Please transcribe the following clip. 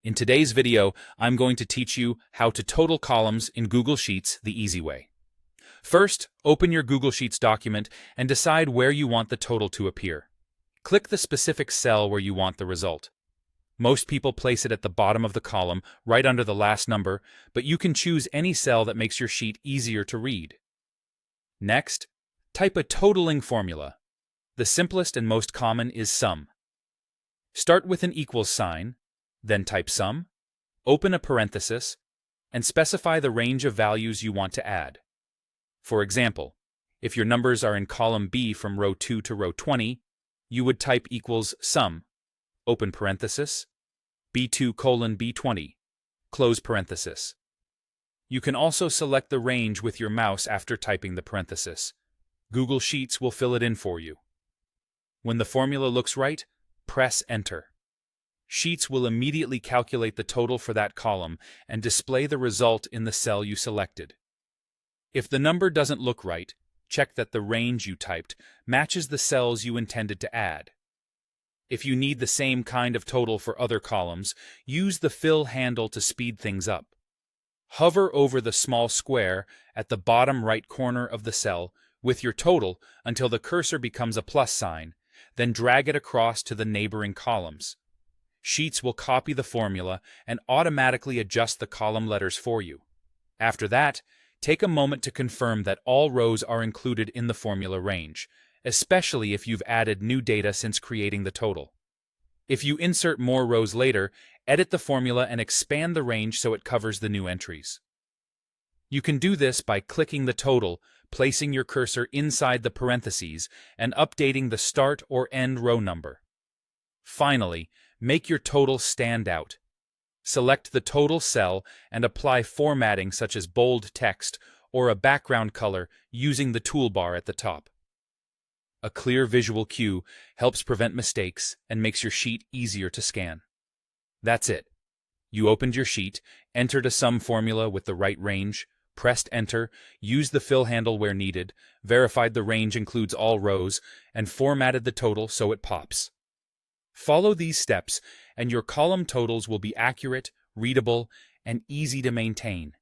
In today's video, I'm going to teach you how to total columns in Google Sheets the easy way. First, open your Google Sheets document and decide where you want the total to appear. Click the specific cell where you want the result. Most people place it at the bottom of the column, right under the last number, but you can choose any cell that makes your sheet easier to read. Next, type a totaling formula. The simplest and most common is sum. Start with an equals sign, then type sum, open a parenthesis, and specify the range of values you want to add. For example, if your numbers are in column B from row 2 to row 20, you would type equals sum, open parenthesis, B2 colon B20, close parenthesis. You can also select the range with your mouse after typing the parenthesis. Google Sheets will fill it in for you. When the formula looks right, press Enter. Sheets will immediately calculate the total for that column and display the result in the cell you selected. If the number doesn't look right, check that the range you typed matches the cells you intended to add. If you need the same kind of total for other columns, use the fill handle to speed things up. Hover over the small square at the bottom right corner of the cell with your total until the cursor becomes a plus sign, then drag it across to the neighboring columns. Sheets will copy the formula and automatically adjust the column letters for you. After that, take a moment to confirm that all rows are included in the formula range, especially if you've added new data since creating the total. If you insert more rows later, edit the formula and expand the range so it covers the new entries. You can do this by clicking the total, placing your cursor inside the parentheses, and updating the start or end row number. Finally, make your total stand out. Select the total cell and apply formatting such as bold text or a background color using the toolbar at the top. A clear visual cue helps prevent mistakes and makes your sheet easier to scan. That's it. You opened your sheet, entered a sum formula with the right range, pressed Enter, used the fill handle where needed, verified the range includes all rows, and formatted the total so it pops. Follow these steps, and your column totals will be accurate, readable, and easy to maintain.